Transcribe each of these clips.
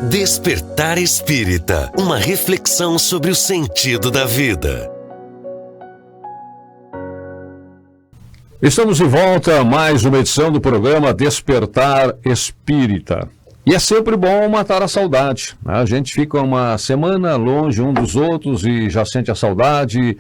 Despertar Espírita, uma reflexão sobre o sentido da vida. Estamos de volta a mais uma edição do programa Despertar Espírita. E é sempre bom matar a saudade, né? A gente fica uma semana longe um dos outros e já sente a saudade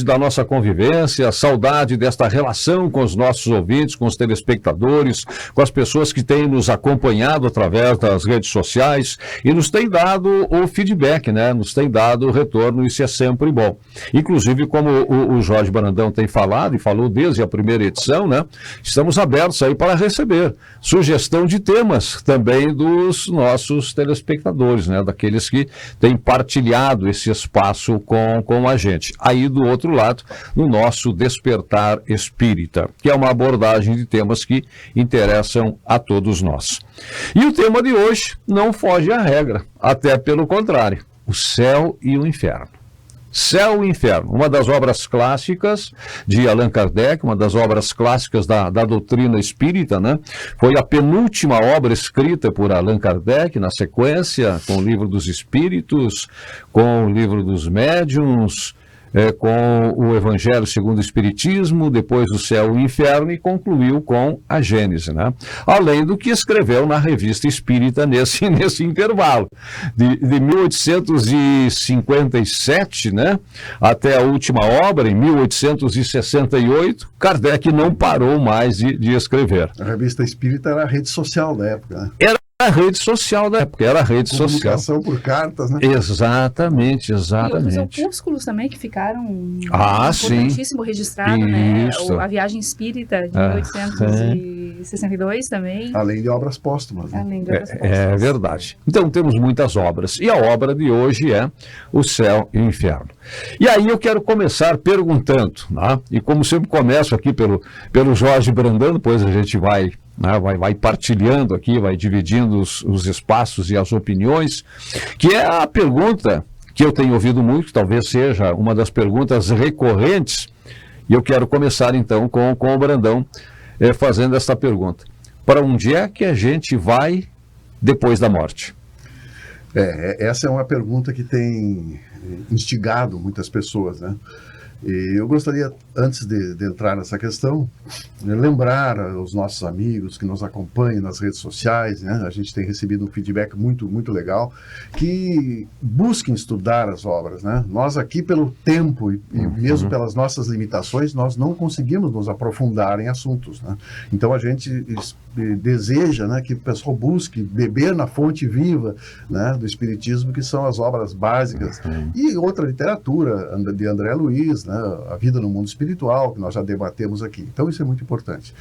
da nossa convivência, saudade desta relação com os nossos ouvintes, com os telespectadores, com as pessoas que têm nos acompanhado através das redes sociais e nos têm dado o feedback, né? Nos têm dado o retorno, isso é sempre bom. Inclusive, como o Jorge Brandão tem falado e falou desde a primeira edição, né? Estamos abertos aí para receber sugestão de temas também dos nossos telespectadores, né? Daqueles que têm partilhado esse espaço com a gente. Aí do outro lado, no nosso Despertar Espírita, que é uma abordagem de temas que interessam a todos nós. E o tema de hoje não foge à regra, até pelo contrário, o céu e o inferno. Céu e Inferno, uma das obras clássicas de Allan Kardec, uma das obras clássicas da doutrina espírita, né? Foi a penúltima obra escrita por Allan Kardec, na sequência, com o Livro dos Espíritos, com o Livro dos Médiuns, com o Evangelho segundo o Espiritismo, depois o Céu e o Inferno, e concluiu com a Gênese, né? Além do que escreveu na Revista Espírita nesse intervalo, de 1857, né, até a última obra, em 1868, Kardec não parou mais de escrever. A Revista Espírita era a rede social da época, né? Era a rede social da época, era a rede social. Comunicação por cartas, né? Exatamente. E outros opúsculos também que ficaram importantíssimo registrado, né? A Viagem Espírita de 1862 também. Além de obras póstumas. Né? Além de obras póstumas. É verdade. Então temos muitas obras. E a obra de hoje é O Céu e o Inferno. E aí eu quero começar perguntando, né? E como sempre começo aqui pelo Jorge Brandão, depois a gente vai partilhando aqui, vai dividindo os espaços e as opiniões, que é a pergunta que eu tenho ouvido muito, talvez seja uma das perguntas recorrentes, e eu quero começar então com o Brandão fazendo esta pergunta. Para onde é que a gente vai depois da morte? Essa é uma pergunta que tem instigado muitas pessoas, né? E eu gostaria, antes de entrar nessa questão, lembrar aos nossos amigos que nos acompanham nas redes sociais, né? A gente tem recebido um feedback muito, muito legal, que busquem estudar as obras, né? Nós aqui, pelo tempo e mesmo pelas nossas limitações, nós não conseguimos nos aprofundar em assuntos, né? Então a gente deseja, né, que o pessoal busque beber na fonte viva, né, do Espiritismo, que são as obras básicas, e outra literatura de André Luiz, né, A Vida no Mundo Espiritual, que nós já debatemos aqui. Então isso é muito importante.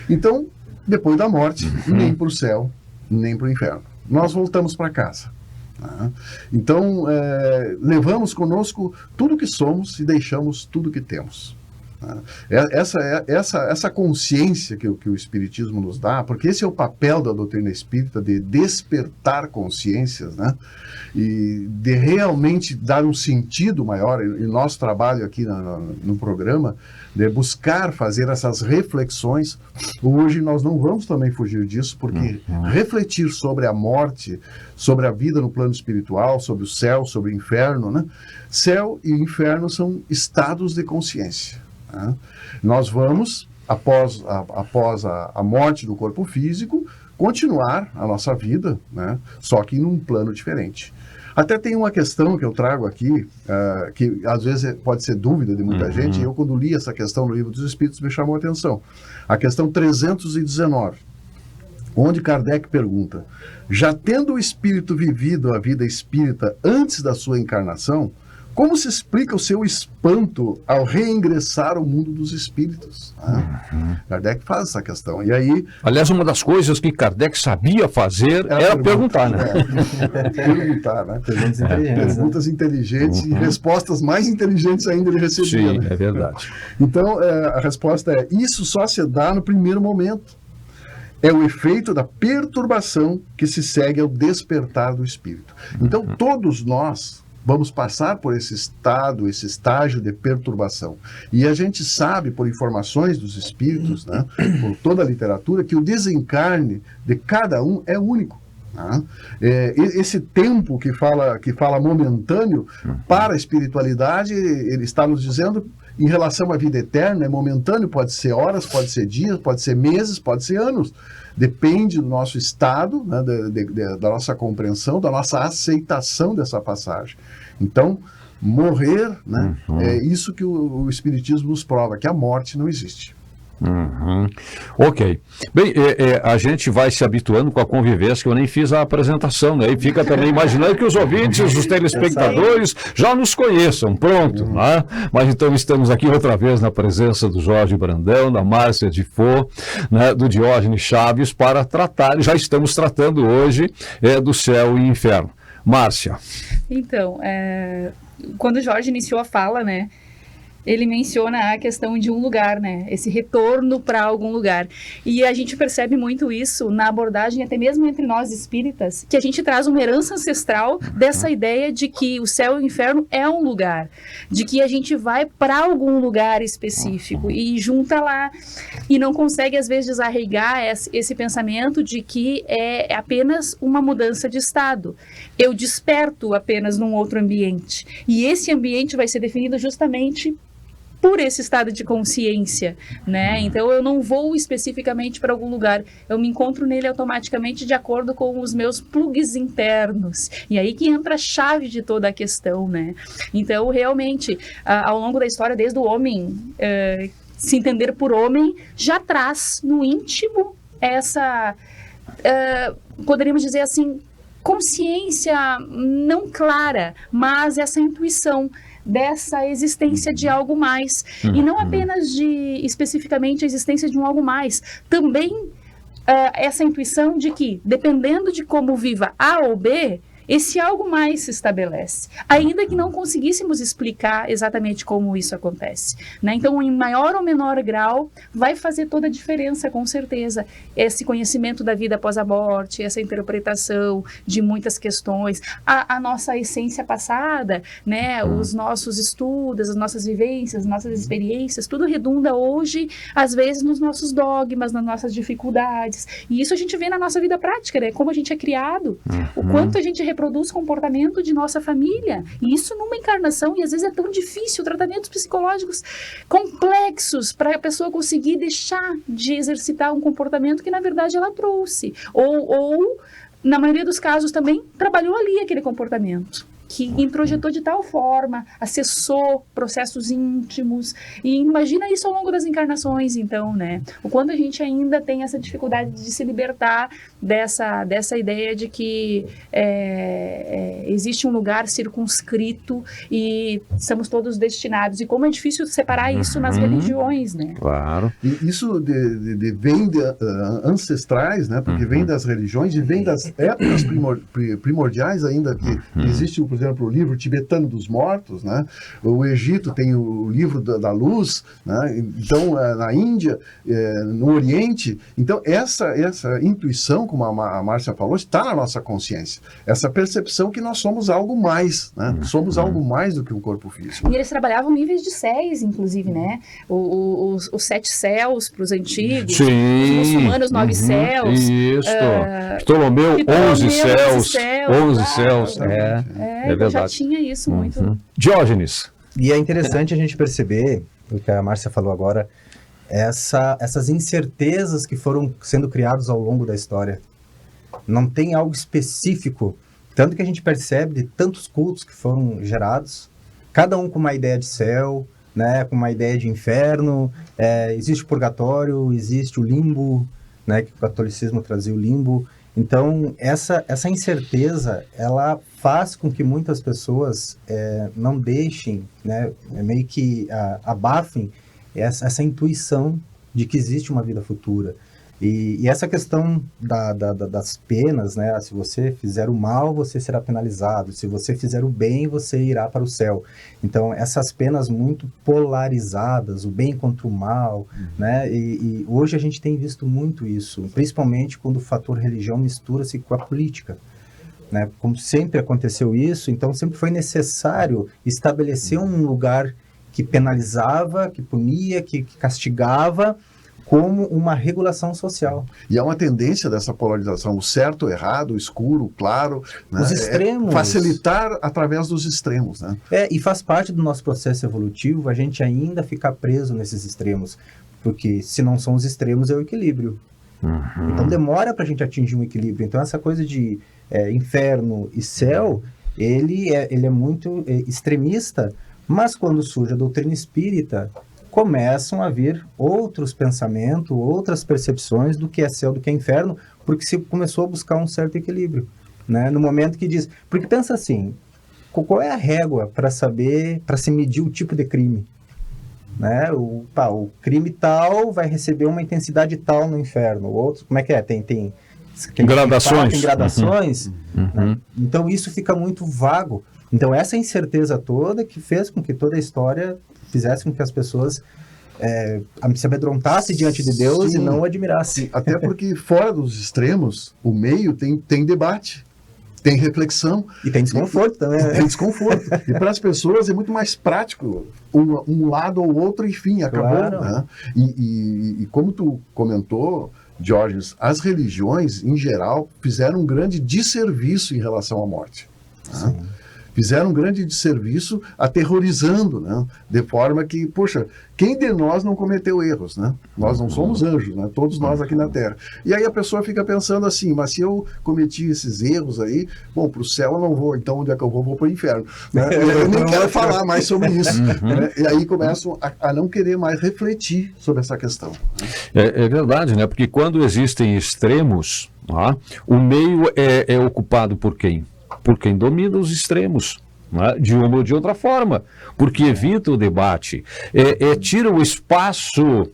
Então, depois da morte, nem para o céu, nem para o inferno. Nós voltamos para casa. Né? Então, levamos conosco tudo que somos e deixamos tudo que temos. Essa consciência que o Espiritismo nos dá, porque esse é o papel da doutrina espírita, de despertar consciências, né? E de realmente dar um sentido maior, e nosso trabalho aqui no programa, de buscar fazer essas reflexões. Hoje nós não vamos também fugir disso, porque refletir sobre a morte, sobre a vida no plano espiritual, sobre o céu, sobre o inferno, né? Céu e inferno são estados de consciência. Nós vamos, após a morte do corpo físico, continuar a nossa vida, né? Só que em um plano diferente. Até tem uma questão que eu trago aqui, que às vezes pode ser dúvida de muita gente, e eu quando li essa questão no Livro dos Espíritos me chamou a atenção. A questão 319, onde Kardec pergunta: já tendo o espírito vivido a vida espírita antes da sua encarnação, como se explica o seu espanto ao reingressar ao mundo dos espíritos? Kardec faz essa questão. E aí, aliás, uma das coisas que Kardec sabia fazer era perguntar, né? Perguntar, né? Perguntas inteligentes e respostas mais inteligentes ainda ele recebia. Sim, né? É verdade. Então, a resposta é: isso só se dá no primeiro momento. É o efeito da perturbação que se segue ao despertar do espírito. Então, todos nós vamos passar por esse estágio de perturbação. E a gente sabe, por informações dos espíritos, né, por toda a literatura, que o desencarne de cada um é único. Né? Esse tempo que fala momentâneo, para a espiritualidade, ele está nos dizendo, em relação à vida eterna, é momentâneo, pode ser horas, pode ser dias, pode ser meses, pode ser anos. Depende do nosso estado, né, da nossa compreensão, da nossa aceitação dessa passagem. Então, morrer, né, é isso que o Espiritismo nos prova, que a morte não existe. Ok. Bem, a gente vai se habituando com a convivência, que eu nem fiz a apresentação, né? E fica também imaginando que os ouvintes, os telespectadores já nos conheçam, pronto, né? Mas então estamos aqui outra vez na presença do Jorge Brandão, da Márcia Difo, né? Do Diógenes Chaves, para tratar, já estamos tratando hoje do céu e inferno. Márcia. Então, quando o Jorge iniciou a fala, né? Ele menciona a questão de um lugar, né? Esse retorno para algum lugar. E a gente percebe muito isso na abordagem, até mesmo entre nós espíritas, que a gente traz uma herança ancestral dessa ideia de que o céu e o inferno é um lugar, de que a gente vai para algum lugar específico e junta lá, e não consegue às vezes desarraigar esse pensamento de que é apenas uma mudança de estado. Eu desperto apenas num outro ambiente, e esse ambiente vai ser definido justamente por esse estado de consciência, né? Então eu não vou especificamente para algum lugar, eu me encontro nele automaticamente de acordo com os meus plugs internos, e aí que entra a chave de toda a questão, né? Então realmente, ao longo da história, desde o homem se entender por homem, já traz no íntimo essa, poderíamos dizer assim, consciência não clara, mas essa intuição dessa existência de algo mais. E não apenas especificamente a existência de um algo mais, também essa intuição de que, dependendo de como viva A ou B, esse algo mais se estabelece, ainda que não conseguíssemos explicar exatamente como isso acontece, né? Então, em maior ou menor grau, vai fazer toda a diferença, com certeza, esse conhecimento da vida após a morte, essa interpretação de muitas questões, a nossa essência passada, né? Os nossos estudos, as nossas vivências, as nossas experiências, tudo redunda hoje, às vezes, nos nossos dogmas, nas nossas dificuldades, e isso a gente vê na nossa vida prática, né? Como a gente é criado, o quanto a gente reproduz comportamento de nossa família, e isso numa encarnação, e às vezes é tão difícil, tratamentos psicológicos complexos para a pessoa conseguir deixar de exercitar um comportamento que na verdade ela trouxe, ou na maioria dos casos também trabalhou ali aquele comportamento, que introjetou de tal forma, acessou processos íntimos, e imagina isso ao longo das encarnações, então, né? O quanto a gente ainda tem essa dificuldade de se libertar dessa ideia de que existe um lugar circunscrito e estamos todos destinados, e como é difícil separar isso nas religiões, né? Claro. E isso vem ancestrais, né? Porque vem das religiões e vem das épocas primordiais ainda, que existe, por exemplo, o livro tibetano dos mortos, né? O Egito tem o livro da luz, né? Então, na Índia, no Oriente, então essa intuição, como a Márcia falou, está na nossa consciência. Essa percepção que nós somos algo mais, né? Somos algo mais do que um corpo físico. E eles trabalhavam níveis de céus, inclusive, né? Os 7 céus para os antigos, sim, os muçulmanos 9 céus. Isso. Ptolomeu 11 céus. 11 céus. É verdade. Já tinha isso muito. Diógenes. E é interessante a gente perceber, o que a Márcia falou agora, essas incertezas que foram sendo criadas ao longo da história. Não tem algo específico, tanto que a gente percebe de tantos cultos que foram gerados, cada um com uma ideia de céu, né, com uma ideia de inferno, existe o purgatório, existe o limbo, né, que o catolicismo trazia o limbo. Então, essa incerteza, ela faz com que muitas pessoas não deixem, né, meio que abafem essa intuição de que existe uma vida futura. E essa questão das penas, né, se você fizer o mal, você será penalizado. Se você fizer o bem, você irá para o céu. Então, essas penas muito polarizadas, o bem contra o mal, né, e hoje a gente tem visto muito isso, principalmente quando o fator religião mistura-se com a política. Né? Como sempre aconteceu isso, então sempre foi necessário estabelecer um lugar que penalizava, que punia, que castigava, como uma regulação social. E há uma tendência dessa polarização, o certo, o errado, o escuro, o claro. Né? Os extremos. Facilitar através dos extremos. Né? E faz parte do nosso processo evolutivo a gente ainda ficar preso nesses extremos. Porque se não são os extremos, é o equilíbrio. Então demora para a gente atingir um equilíbrio. Então essa coisa de inferno e céu, ele é muito extremista, mas quando surge a doutrina espírita, começam a vir outros pensamentos, outras percepções do que é céu, do que é inferno, porque se começou a buscar um certo equilíbrio, né? No momento que diz... Porque pensa assim, qual é a régua para saber, para se medir o tipo de crime? Né? O crime tal vai receber uma intensidade tal no inferno, o outro, como é que é? Tem gradações. Tem gradações. Né? Então isso fica muito vago. Então essa incerteza toda que fez com que toda a história fizesse com que as pessoas se amedrontassem diante de Deus e não o admirassem. Até porque fora dos extremos, o meio tem debate, tem reflexão. E tem desconforto também. Né? Tem desconforto. E para as pessoas é muito mais prático um lado ou outro, enfim, acabou. Claro. Né? E como tu comentou, Jorge, as religiões, em geral, fizeram um grande desserviço em relação à morte. Né? Fizeram um grande desserviço aterrorizando, né? De forma que, poxa, quem de nós não cometeu erros, né? Nós não somos anjos, né? Todos nós aqui na Terra. E aí a pessoa fica pensando assim, mas se eu cometi esses erros aí, bom, para o céu eu não vou, então onde é que eu vou? Vou para o inferno. Né? Eu nem quero falar mais sobre isso. Né? E aí começam a não querer mais refletir sobre essa questão. É verdade, né? Porque quando existem extremos, o meio é ocupado por quem? Por quem domina os extremos, né? De uma ou de outra forma, porque evita o debate, tira o espaço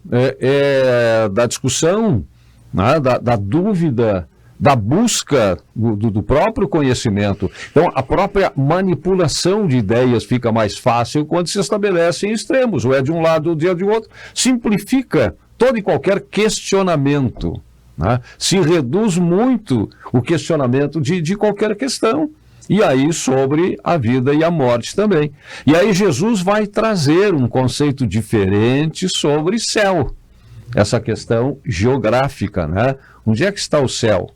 da discussão, né? da dúvida, da busca do próprio conhecimento. Então, a própria manipulação de ideias fica mais fácil quando se estabelecem extremos, ou é de um lado ou é de outro. Simplifica todo e qualquer questionamento. Né? Se reduz muito o questionamento de qualquer questão. E aí sobre a vida e a morte também. E aí Jesus vai trazer um conceito diferente sobre céu. Essa questão geográfica, né? Onde é que está o céu?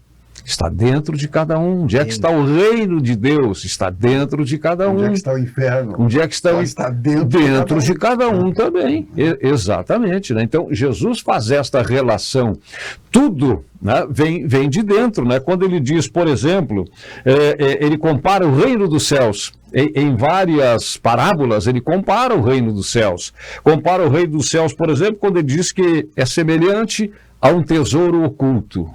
Está dentro de cada um. Onde é que está o reino de Deus? Está dentro de cada um. Onde é que está o inferno? Onde é que está está dentro de cada um também. Exatamente. Né? Então, Jesus faz esta relação. Tudo, né, vem de dentro. Né? Quando ele diz, por exemplo, ele compara o reino dos céus. Em várias parábolas, ele compara o reino dos céus. Compara o reino dos céus, por exemplo, quando ele diz que é semelhante a um tesouro oculto.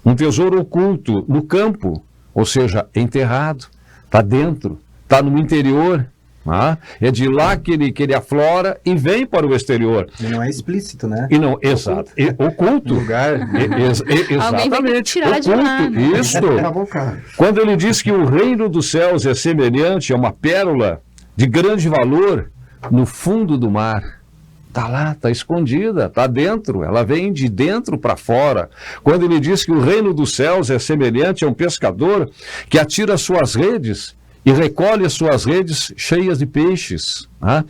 Um tesouro oculto no campo, ou seja, enterrado, está dentro, está no interior. É de lá que ele aflora e vem para o exterior. E não é explícito, né? E não, exato. Oculto. Lugar. Alguém vai ter que tirar de lá, né? Isso. Quando ele diz que o reino dos céus é semelhante a uma pérola de grande valor no fundo do mar. Está lá, está escondida, está dentro, ela vem de dentro para fora. Quando ele diz que o reino dos céus é semelhante a um pescador que atira suas redes e recolhe as suas redes cheias de peixes.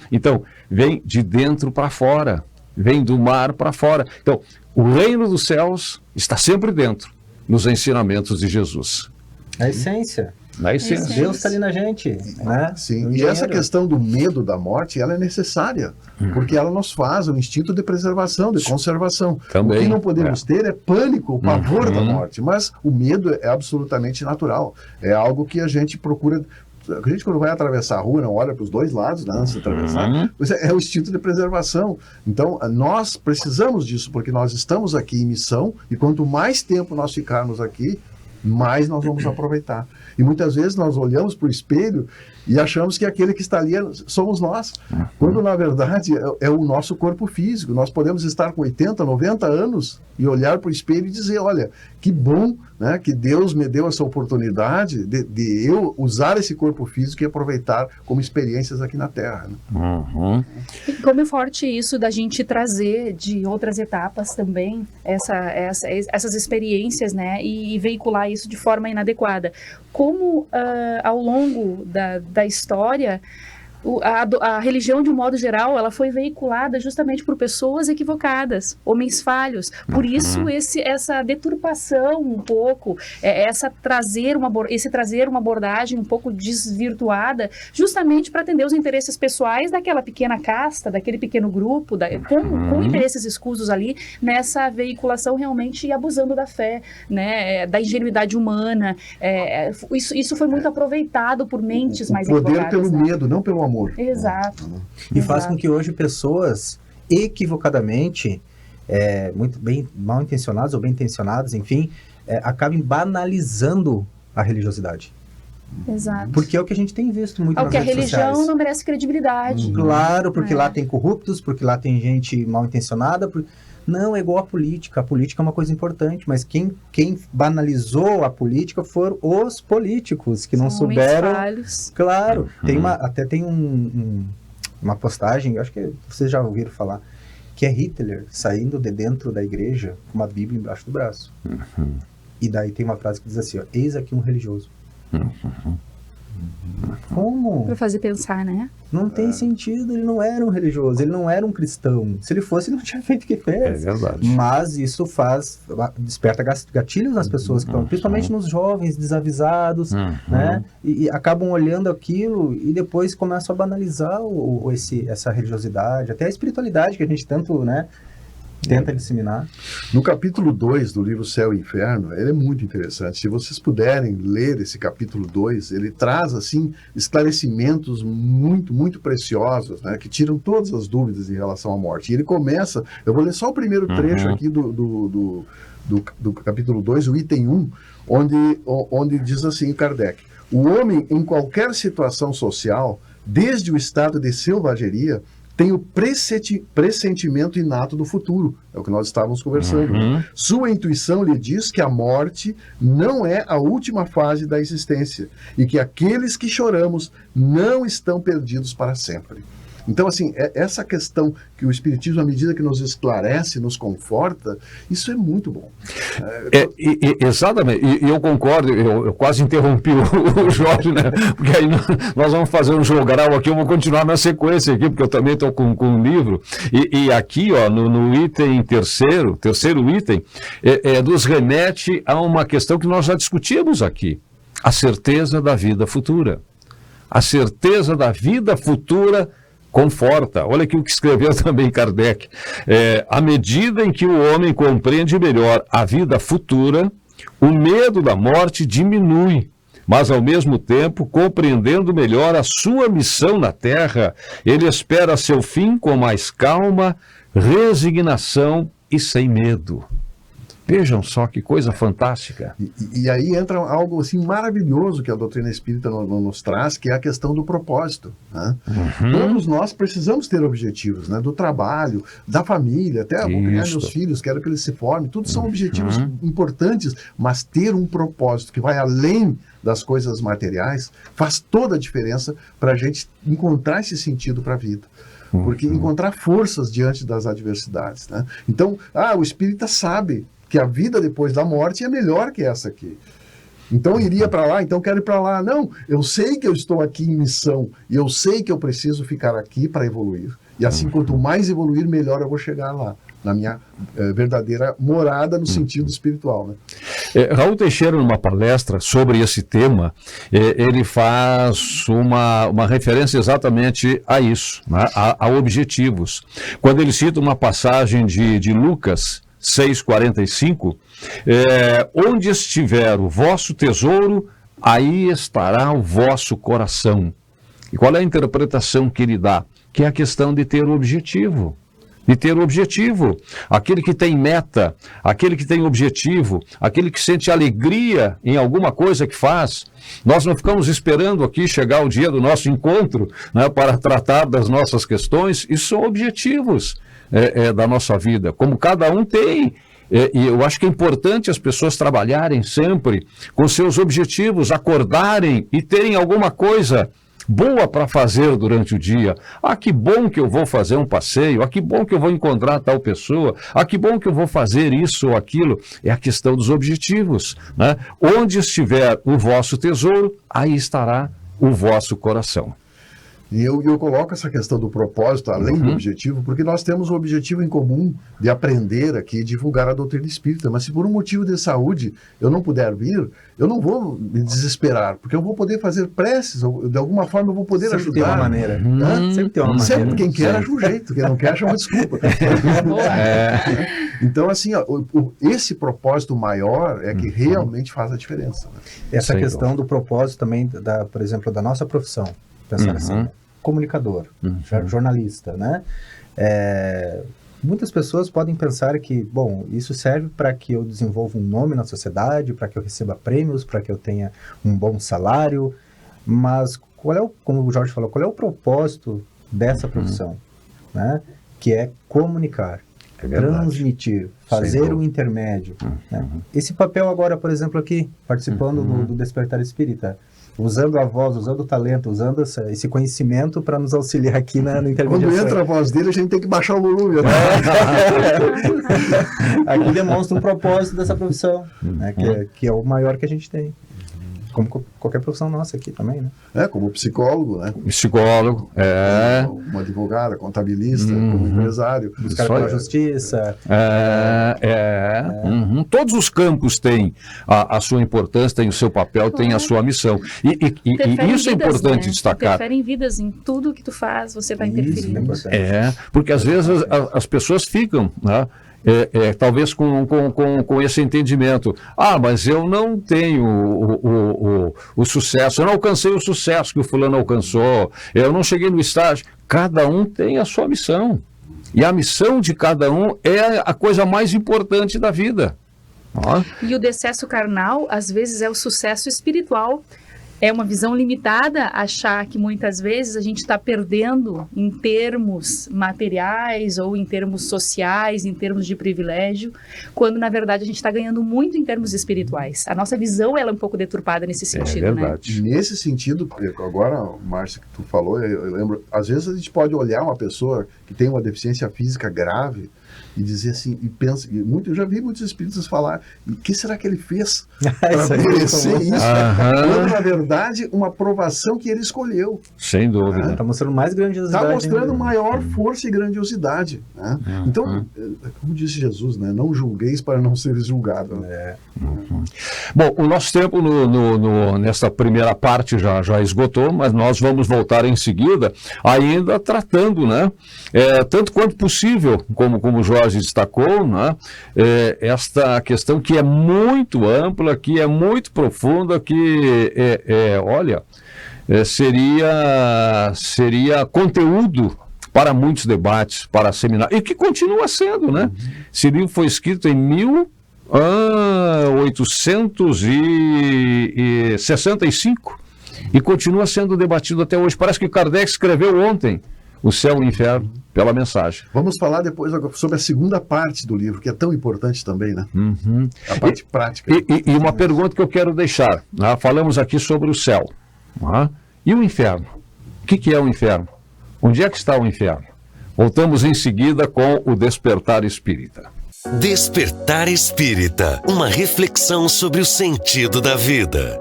Então, vem de dentro para fora, vem do mar para fora. Então, o reino dos céus está sempre dentro, nos ensinamentos de Jesus. A essência. Na essência. Deus está ali na gente, né? Sim, e essa questão do medo da morte, ela é necessária, porque ela nos faz um instinto de preservação, de conservação. Também, o que não podemos ter é pânico, o pavor da morte, mas o medo é absolutamente natural. É algo que a gente procura... A gente, quando vai atravessar a rua, não olha para os dois lados, né, antes de atravessar, é o instinto de preservação. Então, nós precisamos disso, porque nós estamos aqui em missão, e quanto mais tempo nós ficarmos aqui, mais nós vamos aproveitar. E muitas vezes nós olhamos para o espelho e achamos que aquele que está ali somos nós, quando na verdade é o nosso corpo físico. Nós podemos estar com 80, 90 anos e olhar para o espelho e dizer, olha, que bom, né, que Deus me deu essa oportunidade de eu usar esse corpo físico e aproveitar como experiências aqui na Terra. Né? E como é forte isso da gente trazer de outras etapas também essas experiências, né, e veicular isso de forma inadequada. Como ao longo da história A religião, de um modo geral, ela foi veiculada justamente por pessoas equivocadas, homens falhos. Por isso, essa deturpação um pouco, esse trazer uma abordagem um pouco desvirtuada, justamente para atender os interesses pessoais daquela pequena casta, daquele pequeno grupo, com interesses escusos ali, nessa veiculação realmente abusando da fé, né, da ingenuidade humana. Isso foi muito aproveitado por mentes mais equivocadas. O poder pelo medo, não pelo amor. Exato. E faz com que hoje pessoas equivocadamente, muito bem mal intencionadas ou bem intencionadas, enfim, acabem banalizando a religiosidade. Exato. Porque é o que a gente tem visto muito nas Porque a redes religião sociais. não merece credibilidade. Claro, porque lá tem corruptos, porque lá tem gente mal intencionada. Não, é igual a política. A política é uma coisa importante, mas quem banalizou a política foram os políticos, que não São souberam... homens falhos. Claro, até tem uma postagem, acho que vocês já ouviram falar, que é Hitler saindo de dentro da igreja com uma Bíblia embaixo do braço. E daí tem uma frase que diz assim, ó, eis aqui um religioso. Como? Para fazer pensar, né? Não tem sentido, ele não era um religioso, ele não era um cristão. Se ele fosse, ele não tinha feito o que fez. É verdade. Mas isso desperta gatilhos nas pessoas que estão, principalmente nos jovens desavisados, né? E acabam olhando aquilo e depois começam a banalizar essa religiosidade, até a espiritualidade que a gente tanto, né, tenta disseminar. No capítulo 2 do livro Céu e Inferno, ele é muito interessante. Se vocês puderem ler esse capítulo 2, ele traz, assim, esclarecimentos muito, muito preciosos, né, que tiram todas as dúvidas em relação à morte. E ele começa, eu vou ler só o primeiro trecho aqui do capítulo 2, o item 1, onde diz assim, Kardec, o homem, em qualquer situação social, desde o estado de selvageria, tem o pressentimento inato do futuro. É o que nós estávamos conversando. Sua intuição lhe diz que a morte não é a última fase da existência e que aqueles que choramos não estão perdidos para sempre. Então, assim, essa questão que o Espiritismo, à medida que nos esclarece, nos conforta, isso é muito bom. Exatamente, e eu concordo, eu quase interrompi o Jorge, né? Porque aí nós vamos fazer um jogral aqui, eu vou continuar na sequência aqui, porque eu também estou com um livro, e aqui, ó, no item terceiro item, nos remete a uma questão que nós já discutimos aqui, a certeza da vida futura. A certeza da vida futura conforta. Olha aqui o que escreveu também Kardec. À medida em que o homem compreende melhor a vida futura, o medo da morte diminui, mas ao mesmo tempo, compreendendo melhor a sua missão na Terra, ele espera seu fim com mais calma, resignação e sem medo. Vejam só que coisa fantástica. E aí entra algo assim maravilhoso que a doutrina espírita nos traz, que é a questão do propósito. Né? Todos nós precisamos ter objetivos, né? Do trabalho, da família, até vou criar meus filhos, quero que eles se formem. Tudo são objetivos importantes, mas ter um propósito que vai além das coisas materiais faz toda a diferença para a gente encontrar esse sentido para a vida. Porque encontrar forças diante das adversidades. Né? Então, o espírita sabe que a vida depois da morte é melhor que essa aqui. Então iria para lá, então quero ir para lá. Não, eu sei que eu estou aqui em missão e eu sei que eu preciso ficar aqui para evoluir. E assim, quanto mais evoluir, melhor eu vou chegar lá, na minha verdadeira morada no sentido espiritual. Né? Raul Teixeira, numa palestra sobre esse tema, ele faz uma referência exatamente a isso, né? a objetivos. Quando ele cita uma passagem de Lucas 6,45, onde estiver o vosso tesouro, aí estará o vosso coração. E qual é a interpretação que ele dá? Que é a questão de ter o objetivo. De ter o objetivo. Aquele que tem meta, aquele que tem objetivo, aquele que sente alegria em alguma coisa que faz. Nós não ficamos esperando aqui chegar o dia do nosso encontro, né, para tratar das nossas questões. Isso são objetivos da nossa vida, como cada um tem. E eu acho que é importante as pessoas trabalharem sempre com seus objetivos, acordarem e terem alguma coisa boa para fazer durante o dia. Que bom que eu vou fazer um passeio, que bom que eu vou encontrar tal pessoa, que bom que eu vou fazer isso ou aquilo. É a questão dos objetivos, né? Onde estiver o vosso tesouro, aí estará o vosso coração. E eu coloco essa questão do propósito, além do objetivo, porque nós temos o objetivo em comum de aprender aqui e divulgar a doutrina espírita. Mas se por um motivo de saúde eu não puder vir, eu não vou me desesperar, porque eu vou poder fazer preces, ou de alguma forma eu vou poder Sempre ajudar. tem uma maneira. Sempre tem uma Sempre maneira. quem quer acha um jeito, quem não quer acha uma desculpa. Então, assim, ó, esse propósito maior é que realmente faz a diferença. Né? Essa Sem questão do propósito também, por exemplo, da nossa profissão, pensar assim, comunicador, jornalista, né? Muitas pessoas podem pensar que, bom, isso serve para que eu desenvolva um nome na sociedade, para que eu receba prêmios, para que eu tenha um bom salário, mas como o Jorge falou, qual é o propósito dessa profissão, né? Que é comunicar, transmitir, fazer um intermédio. Né? Esse papel agora, por exemplo, aqui, participando do Despertar Espírita, usando a voz, usando o talento, usando esse conhecimento para nos auxiliar aqui na intermediação. Quando entra a voz dele, a gente tem que baixar o volume. Né? Aqui demonstra um propósito dessa profissão, né? Que é o maior que a gente tem. Como qualquer profissão nossa aqui também, né? Como psicólogo, né? Psicólogo, Uma advogada, contabilista, como empresário. Buscar pela justiça. Todos os campos têm a sua importância, têm o seu papel, têm a sua missão. E isso é importante destacar. Interfere em vidas, em tudo que tu faz, você está interferindo. Porque às vezes as pessoas ficam, né? Talvez com esse entendimento. Mas eu não tenho o sucesso, eu não alcancei o sucesso que o fulano alcançou, eu não cheguei no estágio. Cada um tem a sua missão. E a missão de cada um é a coisa mais importante da vida. E o decesso carnal, às vezes, é o sucesso espiritual. É uma visão limitada achar que muitas vezes a gente está perdendo em termos materiais ou em termos sociais, em termos de privilégio, quando na verdade a gente está ganhando muito em termos espirituais. A nossa visão ela é um pouco deturpada nesse sentido, verdade. né? Nesse sentido, agora, Márcia, que tu falou, eu lembro, às vezes a gente pode olhar uma pessoa que tem uma deficiência física grave e dizer assim, e pensa, eu já vi muitos espíritas falar, o que será que ele fez para merecer isso? Quando, na verdade, uma provação que ele escolheu. Sem dúvida. Está mostrando mais grandiosidade. Está mostrando maior força e grandiosidade. Né? Então, como disse Jesus, né? Não julgueis para não seres julgados. Né? Bom, o nosso tempo nessa primeira parte já esgotou, mas nós vamos voltar em seguida, ainda tratando, né? Tanto quanto possível, como o Jorge destacou, né? Esta questão que é muito ampla, que é muito profunda, que seria conteúdo para muitos debates, para seminários, e que continua sendo, né? Esse livro foi escrito em 1865 e continua sendo debatido até hoje. Parece que Kardec escreveu ontem O Céu e o Inferno pela mensagem. Vamos falar depois sobre a segunda parte do livro, que é tão importante também, né? A parte prática. E uma pergunta que eu quero deixar. Né? Falamos aqui sobre o céu. E o inferno? O que é o inferno? Onde é que está o inferno? Voltamos em seguida com o Despertar Espírita. Despertar Espírita, uma reflexão sobre o sentido da vida.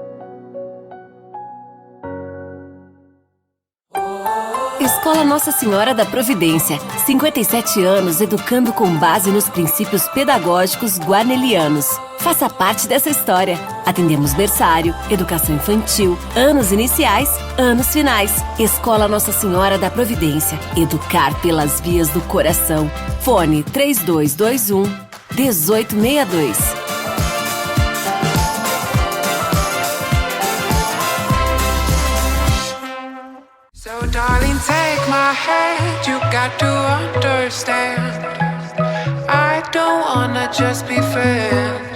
Escola Nossa Senhora da Providência, 57 anos educando com base nos princípios pedagógicos guarnelianos. Faça parte dessa história. Atendemos berçário, educação infantil, anos iniciais, anos finais. Escola Nossa Senhora da Providência, educar pelas vias do coração. Fone 3221-1862. So darling, take my hand, you got to understand, I don't wanna just be friends.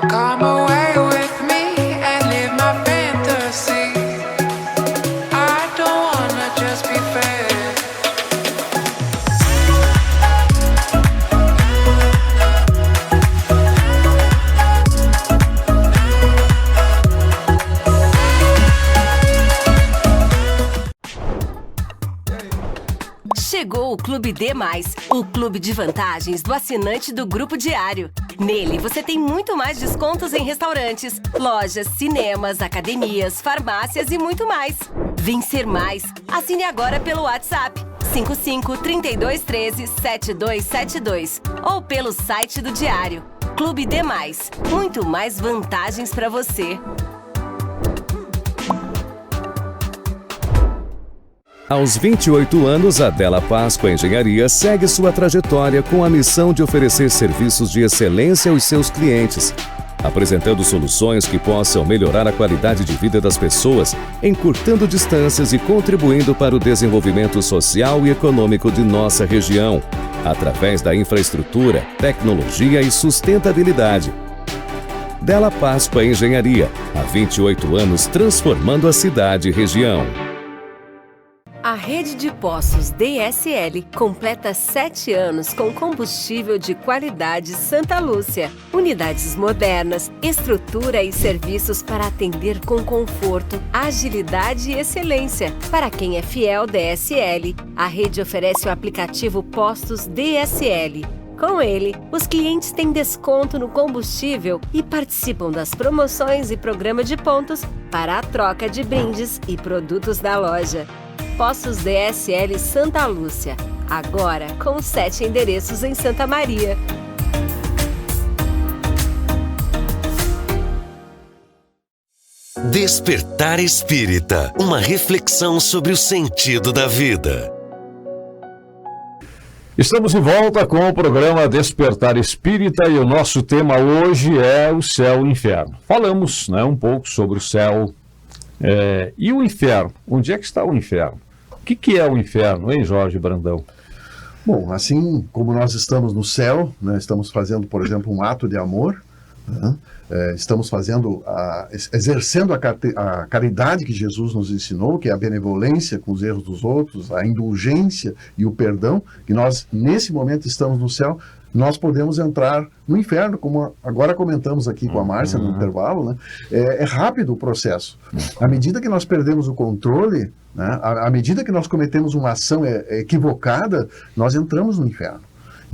Come away with me and live my fantasy, I don't wanna just be friends. Chegou o Clube D+, o clube de vantagens do assinante do Grupo Diário. Nele você tem muito mais descontos em restaurantes, lojas, cinemas, academias, farmácias e muito mais. Vencer mais. Assine agora pelo WhatsApp 55 3213 7272 ou pelo site do Diário. Clube Demais. Muito mais vantagens para você. Aos 28 anos, a Della Páscoa Engenharia segue sua trajetória com a missão de oferecer serviços de excelência aos seus clientes, apresentando soluções que possam melhorar a qualidade de vida das pessoas, encurtando distâncias e contribuindo para o desenvolvimento social e econômico de nossa região, através da infraestrutura, tecnologia e sustentabilidade. Della Páscoa Engenharia, há 28 anos transformando a cidade e região. A rede de postos DSL completa 7 anos com combustível de qualidade Santa Lúcia. Unidades modernas, estrutura e serviços para atender com conforto, agilidade e excelência. Para quem é fiel DSL, a rede oferece o aplicativo Postos DSL. Com ele, os clientes têm desconto no combustível e participam das promoções e programa de pontos para a troca de brindes e produtos da loja. Postos DSL Santa Lúcia, agora com 7 endereços em Santa Maria. Despertar Espírita, uma reflexão sobre o sentido da vida. Estamos de volta com o programa Despertar Espírita e o nosso tema hoje é o céu e o inferno. Falamos, um pouco sobre o céu e o inferno. Onde é que está o inferno? O que é o inferno, hein, Jorge Brandão? Bom, assim como nós estamos no céu, né, estamos fazendo, por exemplo, um ato de amor, né, estamos fazendo, exercendo a caridade que Jesus nos ensinou, que é a benevolência com os erros dos outros, a indulgência e o perdão, que nós, nesse momento, estamos no céu, nós podemos entrar no inferno, como agora comentamos aqui com a Márcia no intervalo, né? É rápido o processo. À medida que nós perdemos o controle, né, à medida que nós cometemos uma ação equivocada, nós entramos no inferno.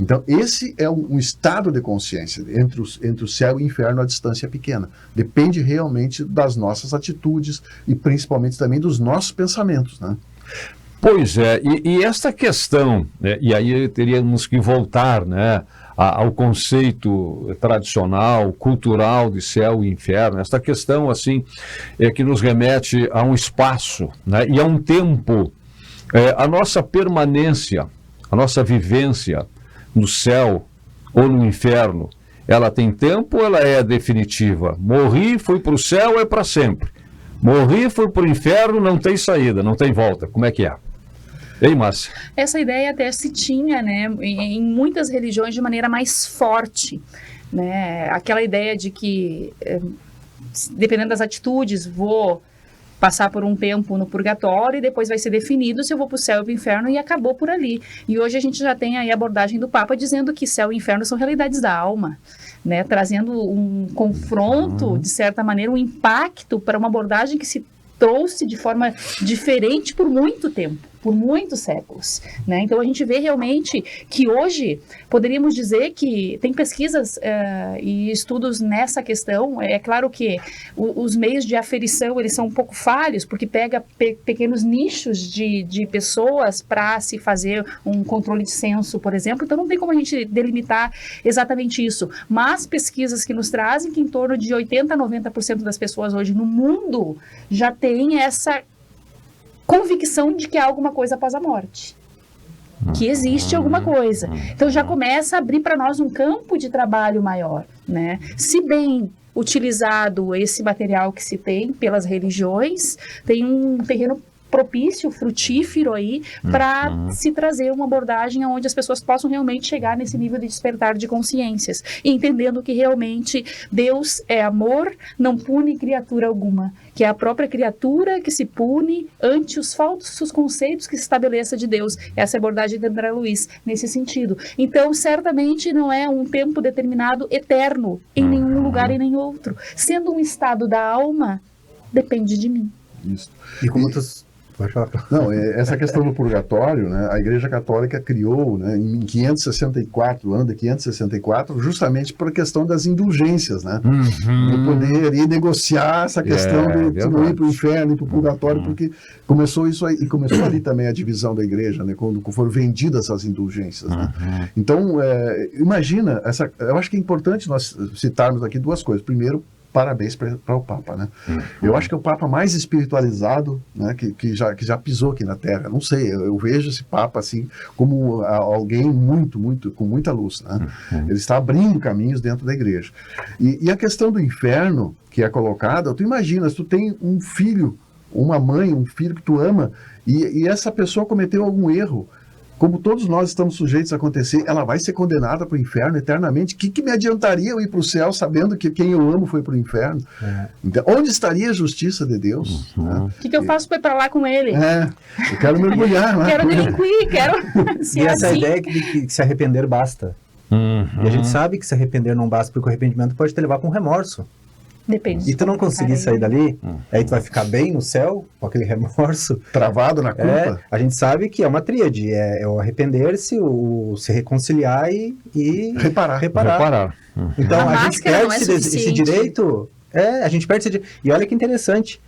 Então, esse é um estado de consciência. Entre o céu e o inferno, a distância é pequena. Depende realmente das nossas atitudes e principalmente também dos nossos pensamentos, né? Pois é, e esta questão, né, e aí teríamos que voltar, né, ao conceito tradicional, cultural de céu e inferno, esta questão assim, que nos remete a um espaço, né, e a um tempo. A nossa permanência, a nossa vivência no céu ou no inferno, ela tem tempo ou ela é definitiva? Morri, fui para o céu, é para sempre. Morri, fui para o inferno, não tem saída, não tem volta. Como é que é? Ei, Márcia? Essa ideia até se tinha, né, em muitas religiões de maneira mais forte, né? Aquela ideia de que, dependendo das atitudes, vou passar por um tempo no purgatório e depois vai ser definido se eu vou para o céu ou para o inferno e acabou por ali. E hoje a gente já tem aí a abordagem do Papa dizendo que céu e inferno são realidades da alma, né? Trazendo um confronto, de certa maneira, um impacto para uma abordagem que se trouxe de forma diferente por muito tempo, por muitos séculos, né? Então a gente vê realmente que hoje poderíamos dizer que tem pesquisas e estudos nessa questão. É claro que os meios de aferição eles são um pouco falhos, porque pega pequenos nichos de pessoas para se fazer um controle de censo, por exemplo, então não tem como a gente delimitar exatamente isso, mas pesquisas que nos trazem que em torno de 80% a 90% das pessoas hoje no mundo já tem essa convicção de que há alguma coisa após a morte, que existe alguma coisa. Então já começa a abrir para nós um campo de trabalho maior, né? Se bem utilizado esse material que se tem pelas religiões, tem um terreno propício, frutífero aí, para se trazer uma abordagem onde as pessoas possam realmente chegar nesse nível de despertar de consciências, entendendo que realmente Deus é amor, não pune criatura alguma, que é a própria criatura que se pune ante os falsos conceitos que se estabeleça de Deus. Essa é a abordagem de André Luiz, nesse sentido. Então, certamente não é um tempo determinado eterno, em nenhum lugar e nem outro. Sendo um estado da alma, depende de mim. Isso. E como tu Pode falar. Não, essa questão do purgatório, né, a Igreja Católica criou, né, em 564, ano de 564, justamente por questão das indulgências, né? De poder ir negociar essa questão de tu não ir para o inferno, ir para o purgatório, porque começou isso aí, e começou ali também a divisão da Igreja, né, quando foram vendidas as indulgências, né? Então, imagina, eu acho que é importante nós citarmos aqui duas coisas. Primeiro, parabéns para o Papa, né? Eu acho que é o Papa mais espiritualizado, né, que já pisou aqui na Terra. Não sei, eu vejo esse Papa assim como alguém com muita luz, né? Ele está abrindo caminhos dentro da Igreja. E a questão do inferno que é colocada, tu imagina, se tu tem um filho, uma mãe, um filho que tu ama, e essa pessoa cometeu algum erro, como todos nós estamos sujeitos a acontecer, ela vai ser condenada para o inferno eternamente. O que me adiantaria eu ir para o céu sabendo que quem eu amo foi para o inferno? Então, onde estaria a justiça de Deus? O que eu faço para ir para lá com ele? Eu quero mergulhar lá. Quero delinquir, quero ser E essa assim. ideia que se arrepender basta. E a gente sabe que se arrepender não basta, porque o arrependimento pode te levar com remorso. Depende. E tu não conseguir sair dali, aí tu vai ficar bem no céu, com aquele remorso. Travado na culpa. A gente sabe que é uma tríade, é o arrepender-se, o se reconciliar e Reparar. Então A a gente máscara não perde é esse suficiente. direito, a gente perde esse direito. E olha que interessante,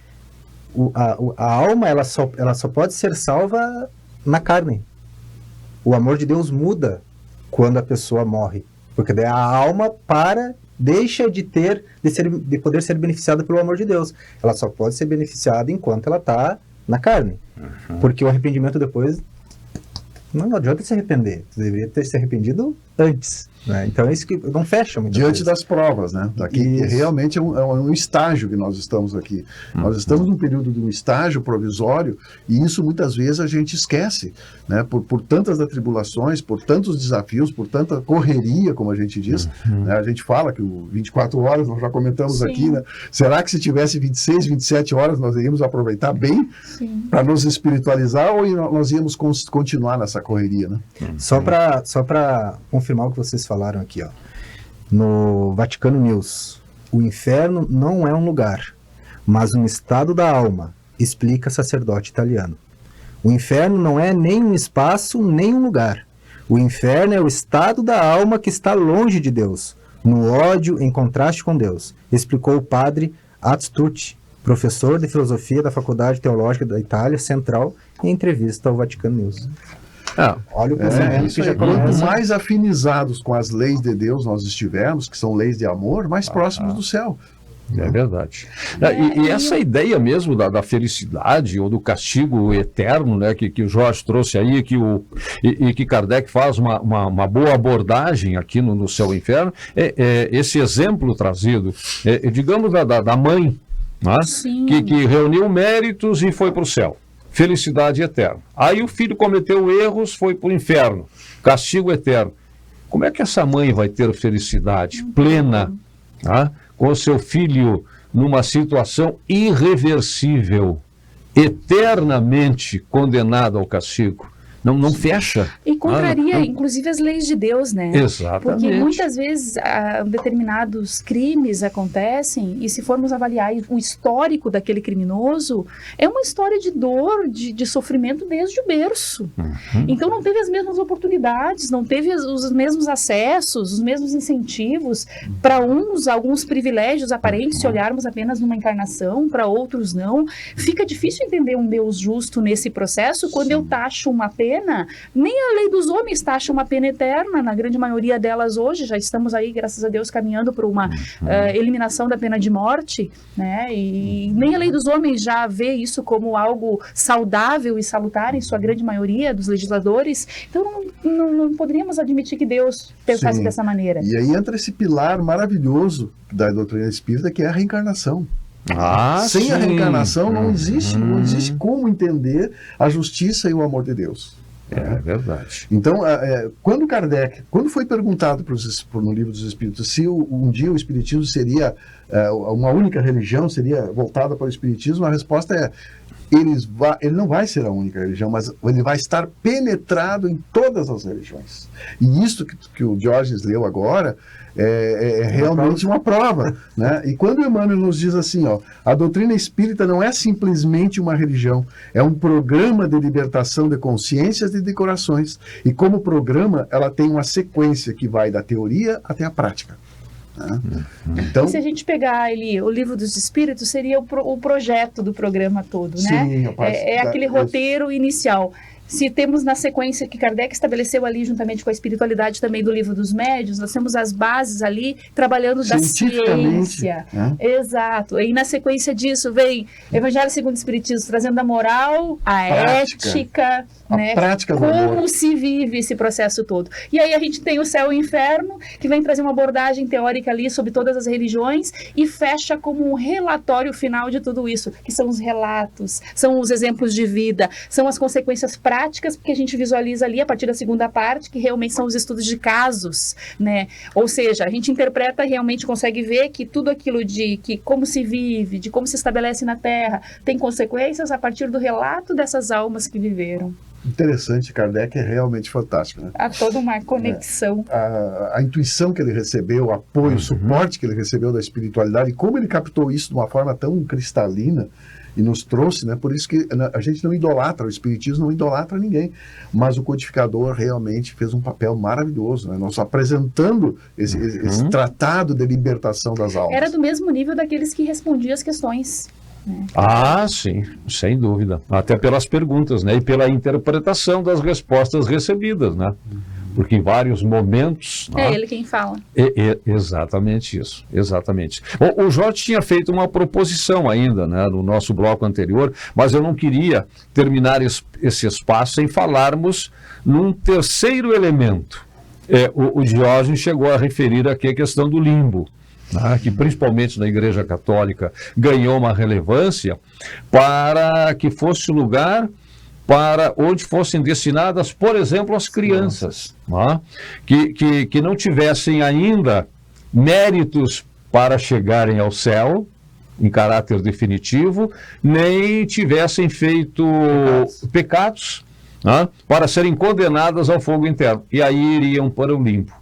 a alma ela só pode ser salva na carne. O amor de Deus muda quando a pessoa morre, porque daí a alma deixa de poder ser beneficiada pelo amor de Deus. Ela só pode ser beneficiada enquanto ela está na carne. Porque o arrependimento depois não adianta se arrepender. Você deveria ter se arrependido antes. Né? Então é isso que não fecha muito. Diante das provas, né? Daqui realmente é um estágio que nós estamos aqui. Nós estamos num período de um estágio provisório e isso muitas vezes a gente esquece, né? Por tantas atribulações, por tantos desafios, por tanta correria, como a gente diz. Né? A gente fala que o 24 horas, nós já comentamos aqui, né? Será que se tivesse 26, 27 horas nós iríamos aproveitar bem para nos espiritualizar ou nós íamos continuar nessa correria, né? Só para confirmar o que vocês falaram aqui, ó. No Vaticano News, o inferno não é um lugar, mas um estado da alma, explica sacerdote italiano. O inferno não é nem um espaço, nem um lugar. O inferno é o estado da alma que está longe de Deus, no ódio em contraste com Deus, explicou o padre Astucci, professor de filosofia da Faculdade Teológica da Itália Central, em entrevista ao Vaticano News. Olha o pensamento que já Quanto começa. mais afinizados com as leis de Deus nós estivermos, que são leis de amor, mais próximos do céu. É verdade. E essa ideia mesmo da felicidade ou do castigo eterno, né, que o Jorge trouxe aí, que Kardec faz uma boa abordagem aqui no Céu e Inferno, esse exemplo trazido, digamos, da mãe, né, que reuniu méritos e foi para o céu. Felicidade eterna. Aí o filho cometeu erros, foi para o inferno. Castigo eterno. Como é que essa mãe vai ter felicidade plena, tá, com o seu filho numa situação irreversível, eternamente condenado ao castigo? Não fecha. E contraria, inclusive, as leis de Deus, né? Exatamente. Porque muitas vezes determinados crimes acontecem e se formos avaliar o histórico daquele criminoso, é uma história de dor, de sofrimento desde o berço. Então não teve as mesmas oportunidades, não teve os mesmos acessos, os mesmos incentivos. Para uns, alguns privilégios aparentes, se olharmos apenas numa encarnação, para outros não. Fica difícil entender um Deus justo nesse processo quando eu taxo uma pena. Nem a lei dos homens taxa uma pena eterna, na grande maioria delas hoje, já estamos aí, graças a Deus, caminhando para uma eliminação da pena de morte, né? E nem a lei dos homens já vê isso como algo saudável e salutar, em sua grande maioria dos legisladores. Então não poderíamos admitir que Deus pensasse dessa maneira. E aí entra esse pilar maravilhoso da doutrina espírita, que é a reencarnação. Sem a reencarnação não existe como entender a justiça e o amor de Deus. É verdade. Então, quando Kardec, quando foi perguntado no Livro dos Espíritos se um dia o Espiritismo seria uma única religião, seria voltada para o Espiritismo, a resposta é: ele não vai ser a única religião, mas ele vai estar penetrado em todas as religiões. E isso que o Diógenes leu agora é realmente uma prova, né? E quando Emmanuel nos diz assim, ó, a doutrina espírita não é simplesmente uma religião, é um programa de libertação de consciências e de corações. E como programa, ela tem uma sequência que vai da teoria até a prática. Então, e se a gente pegar ali o Livro dos Espíritos, seria o projeto do programa todo, né? Sim, rapaz, aquele roteiro inicial. Se temos na sequência que Kardec estabeleceu ali, juntamente com a espiritualidade também do Livro dos Médiuns, nós temos as bases ali, trabalhando da ciência. Exato. E na sequência disso vem Evangelho segundo o Espiritismo, trazendo a moral, a ética, né? Prática do como amor. se vive esse processo todo. E aí a gente tem o Céu e o Inferno, que vem trazer uma abordagem teórica ali sobre todas as religiões e fecha como um relatório final de tudo isso, que são os relatos, são os exemplos de vida, são as consequências práticas, porque a gente visualiza ali a partir da segunda parte, que realmente são os estudos de casos, né? Ou seja, a gente interpreta, realmente consegue ver que tudo aquilo de que como se vive, de como se estabelece na Terra, tem consequências a partir do relato dessas almas que viveram. Interessante, Kardec é realmente fantástico, né? Há toda uma conexão. A intuição que ele recebeu, o apoio, o suporte que ele recebeu da espiritualidade, e como ele captou isso de uma forma tão cristalina e nos trouxe, né? Por isso que a gente não idolatra, o espiritismo não idolatra ninguém, mas o codificador realmente fez um papel maravilhoso, né? Nós apresentando esse tratado de libertação das almas. Era do mesmo nível daqueles que respondiam as questões. Sim, sem dúvida. Até pelas perguntas, né? E pela interpretação das respostas recebidas, né? Porque em vários momentos... É ele quem fala. Exatamente isso, exatamente. O Jorge tinha feito uma proposição ainda, né, no nosso bloco anterior, mas eu não queria terminar esse espaço sem falarmos num terceiro elemento. O Diógenes chegou a referir aqui a questão do limbo, que principalmente na Igreja Católica ganhou uma relevância para que fosse lugar para onde fossem destinadas, por exemplo, as crianças, que não tivessem ainda méritos para chegarem ao céu, em caráter definitivo, nem tivessem feito pecados para serem condenadas ao fogo interno. E aí iriam para o limbo.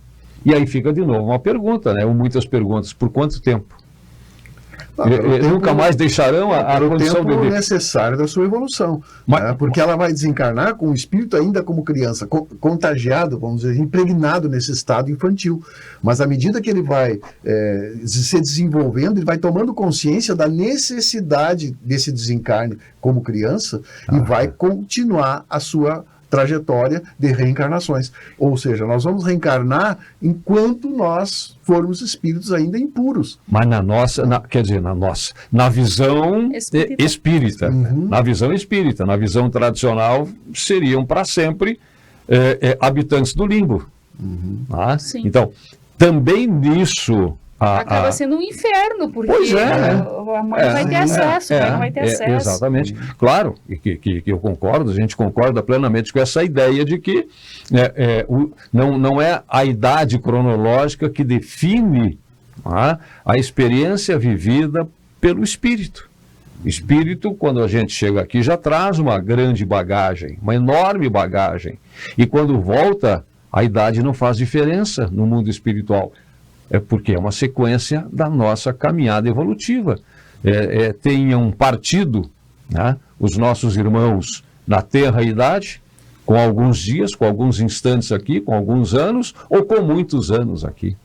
E aí fica de novo uma pergunta, né? Ou muitas perguntas. Por quanto tempo? Nunca mais deixarão a condição tempo necessário da sua evolução, né? Porque ela vai desencarnar com o espírito ainda como criança, contagiado, vamos dizer, impregnado nesse estado infantil. Mas à medida que ele vai se desenvolvendo, ele vai tomando consciência da necessidade desse desencarne como criança e vai continuar a sua trajetória de reencarnações. Ou seja, nós vamos reencarnar enquanto nós formos espíritos ainda impuros. Mas na visão espírita. Na visão espírita, na visão tradicional, seriam para sempre habitantes do limbo. Então, também nisso... Acaba sendo um inferno, porque a mãe vai ter acesso, o pai não vai ter acesso. Exatamente. Claro, que eu concordo, a gente concorda plenamente com essa ideia de que não é a idade cronológica que define a experiência vivida pelo espírito. O espírito, quando a gente chega aqui, já traz uma grande bagagem, uma enorme bagagem. E quando volta, a idade não faz diferença no mundo espiritual. Porque é uma sequência da nossa caminhada evolutiva. Tenham partido os nossos irmãos na tenra idade, com alguns dias, com alguns instantes aqui, com alguns anos, ou com muitos anos aqui.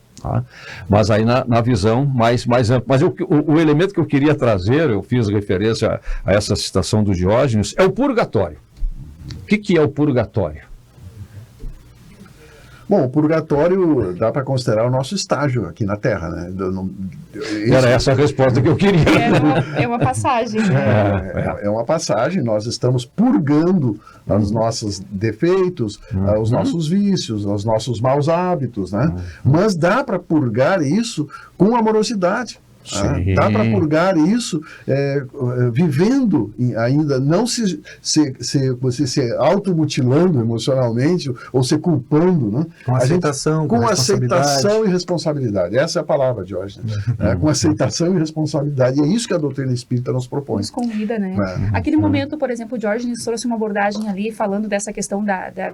Mas aí na visão mais ampla. Mas o elemento que eu queria trazer, eu fiz referência a essa citação do Diógenes, é o purgatório. O que é o purgatório? Bom, o purgatório dá para considerar o nosso estágio aqui na Terra, né? Era essa a resposta que eu queria. É uma passagem. É uma passagem, nós estamos purgando os nossos defeitos, os nossos vícios, os nossos maus hábitos, né? Mas dá para purgar isso com amorosidade. Sim. Dá para purgar isso vivendo ainda, não você se automutilando emocionalmente ou se culpando, né? Com aceitação, com aceitação e responsabilidade. Essa é a palavra, Diógenes. Com aceitação e responsabilidade. E é isso que a doutrina espírita nos propõe. Nos convida, né? Aquele momento, por exemplo, o Diógenes trouxe uma abordagem ali falando dessa questão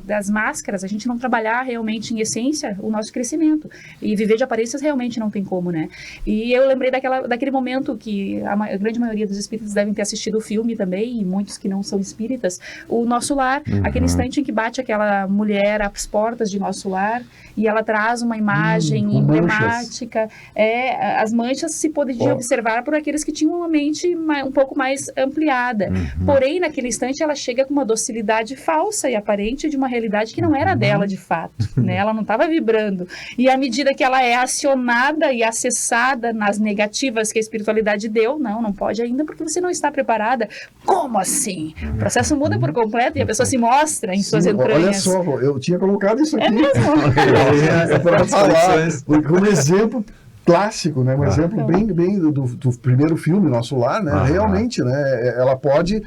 das máscaras, a gente não trabalhar realmente em essência o nosso crescimento. E viver de aparências realmente não tem como, né? E eu lembrei daquele momento que a grande maioria dos espíritas devem ter assistido o filme também, e muitos que não são espíritas, o Nosso Lar, aquele instante em que bate aquela mulher às portas de Nosso Lar e ela traz uma imagem emblemática. As manchas se podiam observar por aqueles que tinham uma mente um pouco mais ampliada. Porém, naquele instante, ela chega com uma docilidade falsa e aparente de uma realidade que não era dela de fato, né? Ela não estava vibrando. E à medida que ela é acionada e acessada nas negativas que a espiritualidade deu, não pode ainda porque você não está preparada. Como assim? O processo muda por completo e a pessoa se mostra em suas entranhas. Olha só, eu tinha colocado isso aqui. É mesmo? Para falar, um exemplo clássico, né? Um exemplo bem do primeiro filme, Nosso Lar, né? Realmente, né? Ela pode...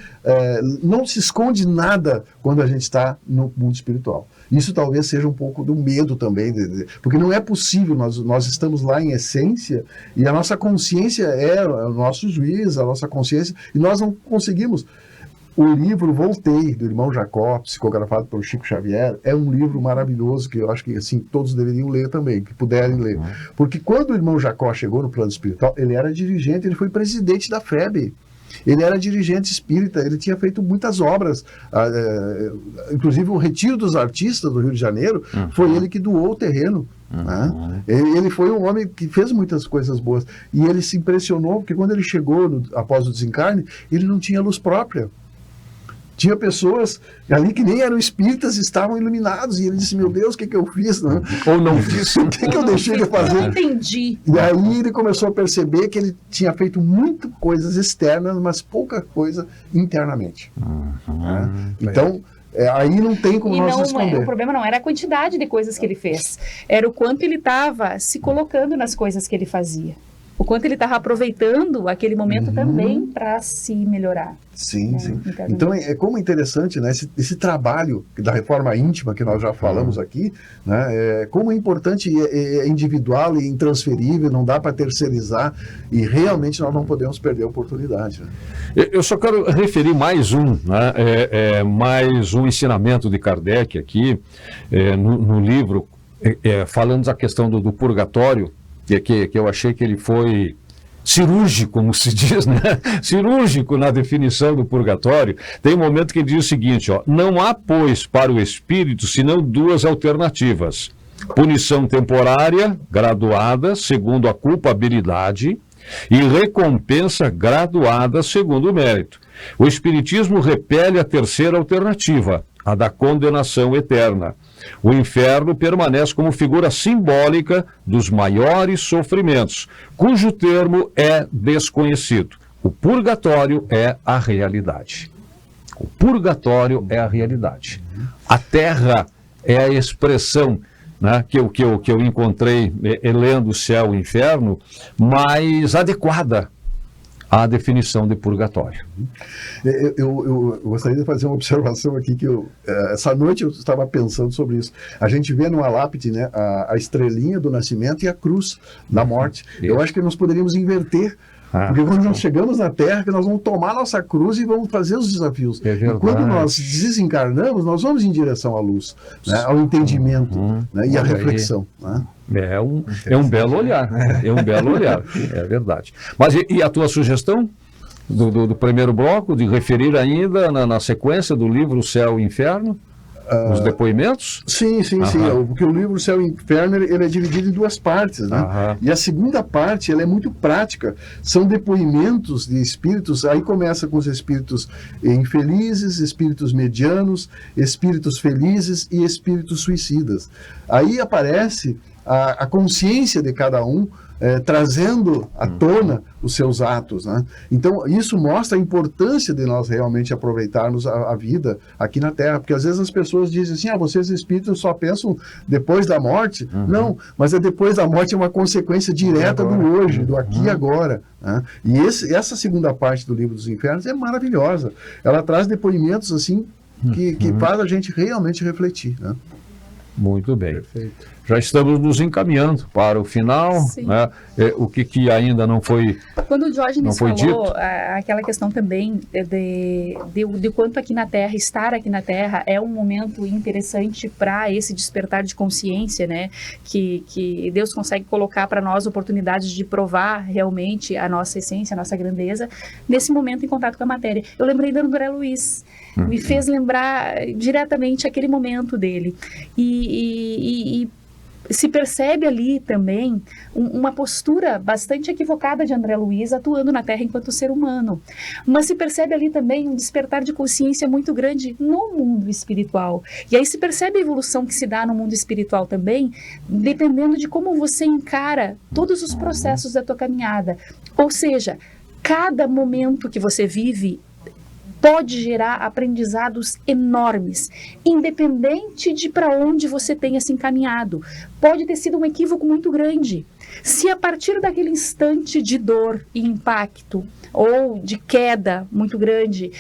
não se esconde nada quando a gente está no mundo espiritual. Isso talvez seja um pouco do medo também, porque não é possível, nós estamos lá em essência e a nossa consciência é o nosso juiz, a nossa consciência, e nós não conseguimos. O livro Voltei, do irmão Jacó, psicografado pelo Chico Xavier, é um livro maravilhoso que eu acho que assim, todos deveriam ler também, que puderem ler. Porque quando o irmão Jacó chegou no plano espiritual, ele era dirigente, ele foi presidente da FEB. Ele era dirigente espírita, ele tinha feito muitas obras, inclusive o Retiro dos Artistas do Rio de Janeiro, foi ele que doou o terreno. Né? Ele foi um homem que fez muitas coisas boas. E ele se impressionou, porque quando ele chegou após o desencarne, ele não tinha luz própria. Tinha pessoas ali que nem eram espíritas, estavam iluminados, e ele disse, meu Deus, o que eu fiz? Né? Ou não fiz. O que eu deixei de fazer? Eu não entendi. E aí ele começou a perceber que ele tinha feito muitas coisas externas, mas pouca coisa internamente. Né? Então, aí não tem como nós esconder. O problema não era a quantidade de coisas que ele fez, era o quanto ele estava se colocando nas coisas que ele fazia. O quanto ele estava aproveitando aquele momento também para se melhorar. Sim, sim. Então, como interessante, né, esse trabalho da reforma íntima que nós já falamos aqui, né, como é importante, é individual e intransferível, não dá para terceirizar, e realmente nós não podemos perder a oportunidade. Né? Eu só quero referir mais um ensinamento de Kardec aqui, no livro, falando da questão do purgatório, que eu achei que ele foi cirúrgico, como se diz, né? Cirúrgico na definição do purgatório. Tem um momento que ele diz o seguinte, não há, pois, para o espírito, senão duas alternativas. Punição temporária, graduada, segundo a culpabilidade, e recompensa graduada, segundo o mérito. O espiritismo repele a terceira alternativa, a da condenação eterna. O inferno permanece como figura simbólica dos maiores sofrimentos, cujo termo é desconhecido. O purgatório é a realidade. O purgatório é a realidade. A terra é a expressão, né, que eu encontrei lendo o céu e o inferno, mais adequada à definição de purgatório. Eu gostaria de fazer uma observação aqui, que essa noite eu estava pensando sobre isso. A gente vê numa lápide, né, a estrelinha do nascimento e a cruz da morte. Eu acho que nós poderíamos inverter, porque quando nós chegamos na Terra, que nós vamos tomar nossa cruz e vamos fazer os desafios. E quando nós desencarnamos, nós vamos em direção à luz, né, ao entendimento, né, e à reflexão. Né? É um belo olhar, é verdade. Mas e a tua sugestão do primeiro bloco, de referir ainda na sequência do livro Céu e Inferno, os depoimentos? Sim, porque o livro Céu e Inferno ele é dividido em duas partes, né? E a segunda parte ela é muito prática, são depoimentos de espíritos, aí começa com os espíritos infelizes, espíritos medianos, espíritos felizes e espíritos suicidas. Aí aparece a consciência de cada um, trazendo à tona os seus atos, né? Então, isso mostra a importância de nós realmente aproveitarmos a vida aqui na Terra, porque às vezes as pessoas dizem assim, vocês espíritos só pensam depois da morte. Não, mas depois da morte é uma consequência direta do hoje, do aqui e agora, né? E essa segunda parte do Livro dos Infernos é maravilhosa. Ela traz depoimentos assim que faz a gente realmente refletir, né? Muito bem. Perfeito. Já estamos nos encaminhando para o final, né? O que ainda não foi Quando o Diógenes falou dito. Aquela questão também de quanto aqui na Terra, estar aqui na Terra é um momento interessante para esse despertar de consciência, né? Que Deus consegue colocar para nós oportunidades de provar realmente a nossa essência, a nossa grandeza, nesse momento em contato com a matéria. Eu lembrei da André Luiz, me fez lembrar diretamente aquele momento dele. E se percebe ali também uma postura bastante equivocada de André Luiz atuando na Terra enquanto ser humano. Mas se percebe ali também um despertar de consciência muito grande no mundo espiritual. E aí se percebe a evolução que se dá no mundo espiritual também, dependendo de como você encara todos os processos da tua caminhada. Ou seja, cada momento que você vive pode gerar aprendizados enormes, independente de para onde você tenha se encaminhado. Pode ter sido um equívoco muito grande. Se a partir daquele instante de dor e impacto, ou de queda muito grande,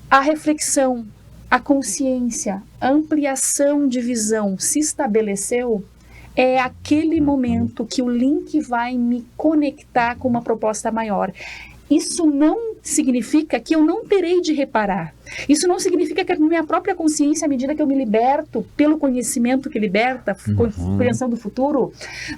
a reflexão, a consciência, a ampliação de visão se estabeleceu, é aquele momento que o link vai me conectar com uma proposta maior. Isso não significa que eu não terei de reparar. Isso não significa que a minha própria consciência, à medida que eu me liberto, pelo conhecimento que liberta, compreensão do futuro,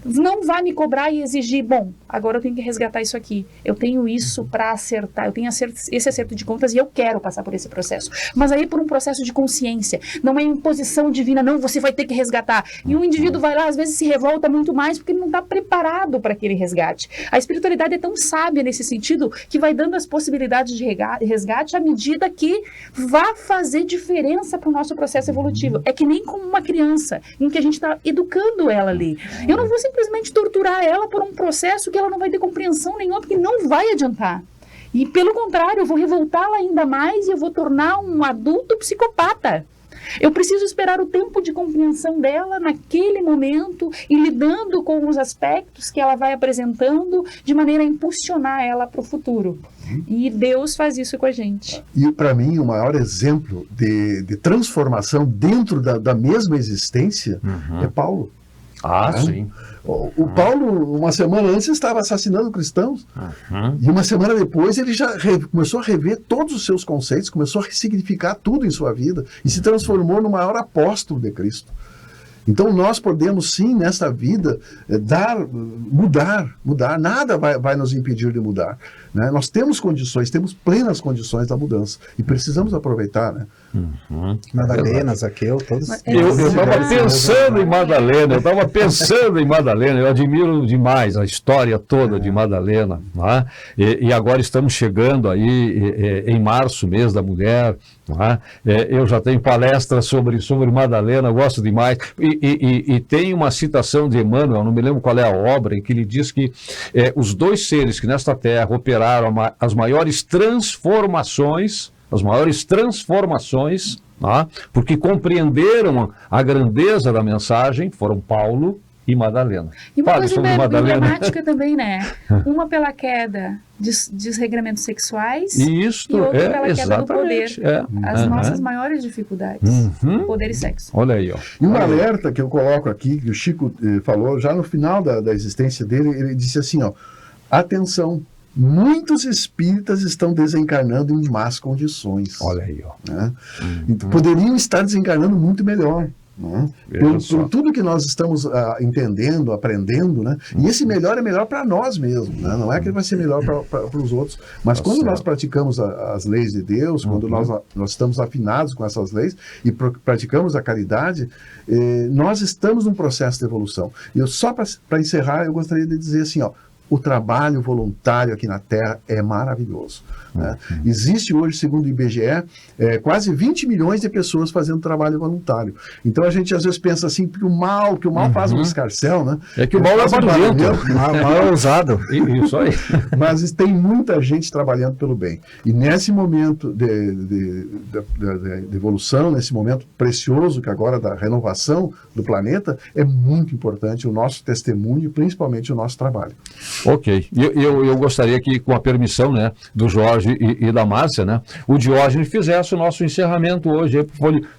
não vai me cobrar e exigir, bom, agora eu tenho que resgatar isso aqui. Eu tenho isso para acertar, eu tenho esse acerto de contas e eu quero passar por esse processo. Mas aí por um processo de consciência, não é imposição divina, não, você vai ter que resgatar. E um indivíduo vai lá, às vezes se revolta muito mais porque ele não está preparado para aquele resgate. A espiritualidade é tão sábia nesse sentido que vai dando as possibilidades de resgate à medida que vá fazer diferença para o nosso processo evolutivo. É que nem como uma criança, em que a gente está educando ela ali. Eu não vou simplesmente torturar ela por um processo que ela não vai ter compreensão nenhuma, porque não vai adiantar. E pelo contrário, eu vou revoltá-la ainda mais e eu vou tornar um adulto psicopata. Eu preciso esperar o tempo de compreensão dela naquele momento e lidando com os aspectos que ela vai apresentando de maneira a impulsionar ela para o futuro. E Deus faz isso com a gente. E para mim o maior exemplo de transformação dentro da mesma existência é Paulo. Sim. O Paulo, uma semana antes, estava assassinando cristãos. E uma semana depois, ele já começou a rever todos os seus conceitos, começou a ressignificar tudo em sua vida e se transformou no maior apóstolo de Cristo. Então, nós podemos, sim, nesta vida, mudar. Nada vai nos impedir de mudar, né? Nós temos condições, temos plenas condições da mudança. E precisamos aproveitar, né? Madalena, Zaqueu, todos. Eu estava pensando em Madalena, eu admiro demais a história toda de Madalena, né? E agora estamos chegando aí em março, mês da mulher, né? Eu já tenho palestras sobre Madalena, eu gosto demais, e tem uma citação de Emmanuel, não me lembro qual é a obra, em que ele diz que os dois seres que nesta terra operaram as maiores transformações, porque compreenderam a grandeza da mensagem, foram Paulo e Madalena. E uma coisa emblemática também, né? Uma pela queda dos regramentos sexuais e outra pela queda do poder. As nossas maiores dificuldades, poder e sexo. Olha aí, ó. E um alerta que eu coloco aqui, que o Chico falou, já no final da existência dele, ele disse assim, ó, atenção, muitos espíritas estão desencarnando em más condições. Olha aí, ó. Né? Então, poderiam estar desencarnando muito melhor. Né? Por tudo que nós estamos entendendo, aprendendo, né? E esse melhor é melhor para nós mesmos, né? Não é que vai ser melhor para os outros, mas quando nós praticamos as leis de Deus, quando nós estamos afinados com essas leis e praticamos a caridade, nós estamos num processo de evolução. E só para encerrar, eu gostaria de dizer assim, ó, o trabalho voluntário aqui na Terra é maravilhoso. Né? Existe hoje, segundo o IBGE, quase 20 milhões de pessoas fazendo trabalho voluntário. Então a gente às vezes pensa assim, que o mal faz um escarcel, né? É que o mal é barulhento. O mal é ousado. Isso aí. Mas tem muita gente trabalhando pelo bem. E nesse momento de evolução, nesse momento precioso que agora da renovação do planeta, é muito importante o nosso testemunho, principalmente o nosso trabalho. Ok. Eu gostaria que, com a permissão, né, do Jorge e da Márcia, né, o Diógenes fizesse o nosso encerramento hoje.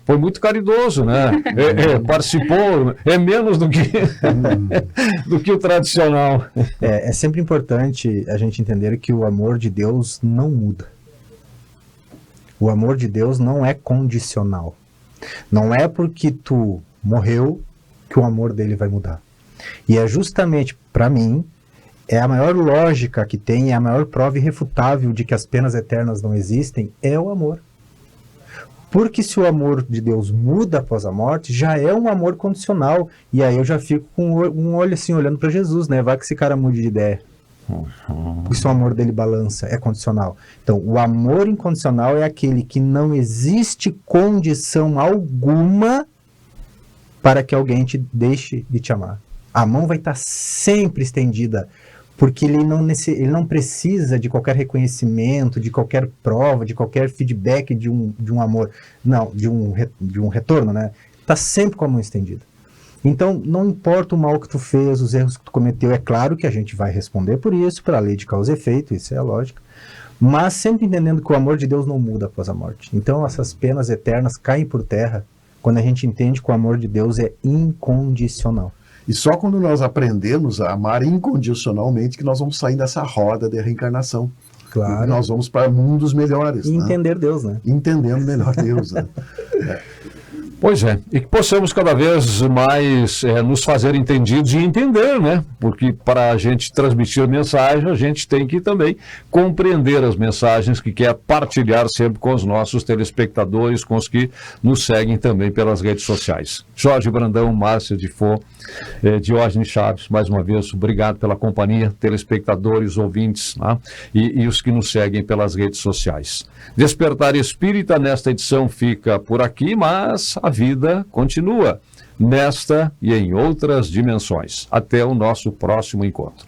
Foi muito caridoso, né? Participou, menos do que, do que o tradicional. É sempre importante a gente entender que o amor de Deus não muda. O amor de Deus não é condicional. Não é porque tu morreu que o amor dele vai mudar. E é justamente, para mim, é a maior lógica que tem, é a maior prova irrefutável de que as penas eternas não existem, é o amor. Porque se o amor de Deus muda após a morte, já é um amor condicional. E aí eu já fico com um olho assim, olhando para Jesus, né? Vai que esse cara mude de ideia. Porque se o amor dele balança, é condicional. Então, o amor incondicional é aquele que não existe condição alguma para que alguém te deixe de te amar. A mão vai estar sempre estendida, porque ele não precisa de qualquer reconhecimento, de qualquer prova, de qualquer feedback de um amor. Não, de um retorno, né? Está sempre com a mão estendida. Então, não importa o mal que tu fez, os erros que tu cometeu, é claro que a gente vai responder por isso, pela lei de causa e efeito, isso é a lógica, mas sempre entendendo que o amor de Deus não muda após a morte. Então, essas penas eternas caem por terra quando a gente entende que o amor de Deus é incondicional. E só quando nós aprendemos a amar incondicionalmente que nós vamos sair dessa roda de reencarnação. Claro. Nós vamos para mundos melhores. E né? entender Deus, né? Entendendo melhor Deus. Né? Pois é, e que possamos cada vez mais nos fazer entendidos e entender, né? Porque para a gente transmitir mensagem, a gente tem que também compreender as mensagens que quer partilhar sempre com os nossos telespectadores, com os que nos seguem também pelas redes sociais. Jorge Brandão, Márcia de Fô, Diógenes Chaves, mais uma vez, obrigado pela companhia, telespectadores, ouvintes, né? E os que nos seguem pelas redes sociais. Despertar Espírita nesta edição fica por aqui, mas a vida continua nesta e em outras dimensões. Até o nosso próximo encontro.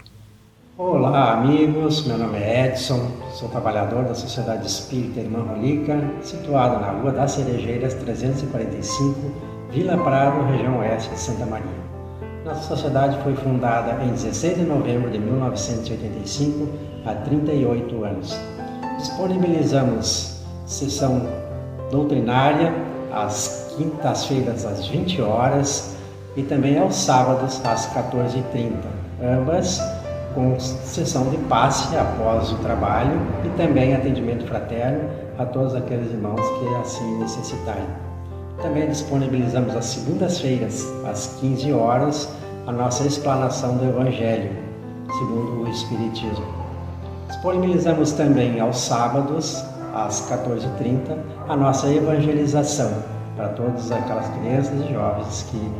Olá, amigos. Meu nome é Edson, sou trabalhador da Sociedade Espírita Irmã Rolica, situada na Rua das Cerejeiras, 345, Vila Prado, região oeste de Santa Maria. Nossa sociedade foi fundada em 16 de novembro de 1985, há 38 anos. Disponibilizamos sessão doutrinária às quintas-feiras às 20 horas e também aos sábados às 14h30, ambas com sessão de passe após o trabalho e também atendimento fraterno a todos aqueles irmãos que assim necessitarem. Também disponibilizamos às segundas-feiras às 15 horas a nossa explanação do Evangelho, segundo o Espiritismo. Disponibilizamos também aos sábados, às 14h30, a nossa evangelização para todas aquelas crianças e jovens que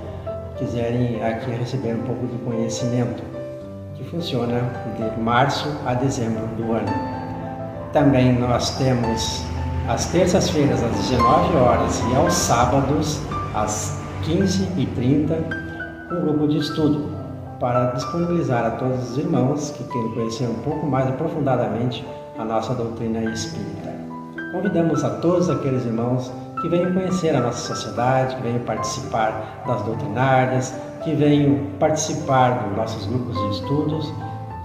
quiserem aqui receber um pouco de conhecimento, que funciona de março a dezembro do ano. Também nós temos às terças-feiras, às 19 horas e aos sábados, às 15h30, um grupo de estudo para disponibilizar a todos os irmãos que querem conhecer um pouco mais aprofundadamente a nossa doutrina espírita. Convidamos a todos aqueles irmãos que venham conhecer a nossa sociedade, que venham participar das doutrinárias, que venham participar dos nossos grupos de estudos,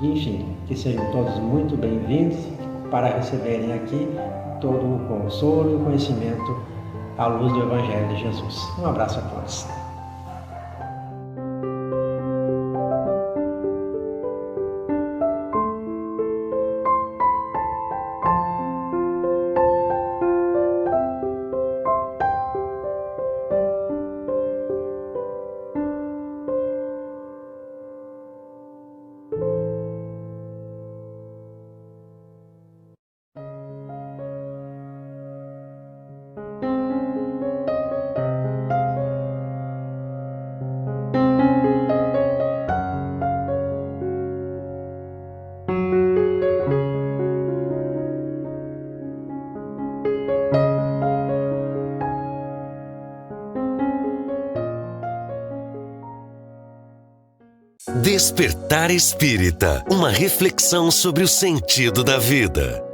e, enfim, que sejam todos muito bem-vindos para receberem aqui todo o consolo e o conhecimento à luz do Evangelho de Jesus. Um abraço a todos. Despertar Espírita, uma reflexão sobre o sentido da vida.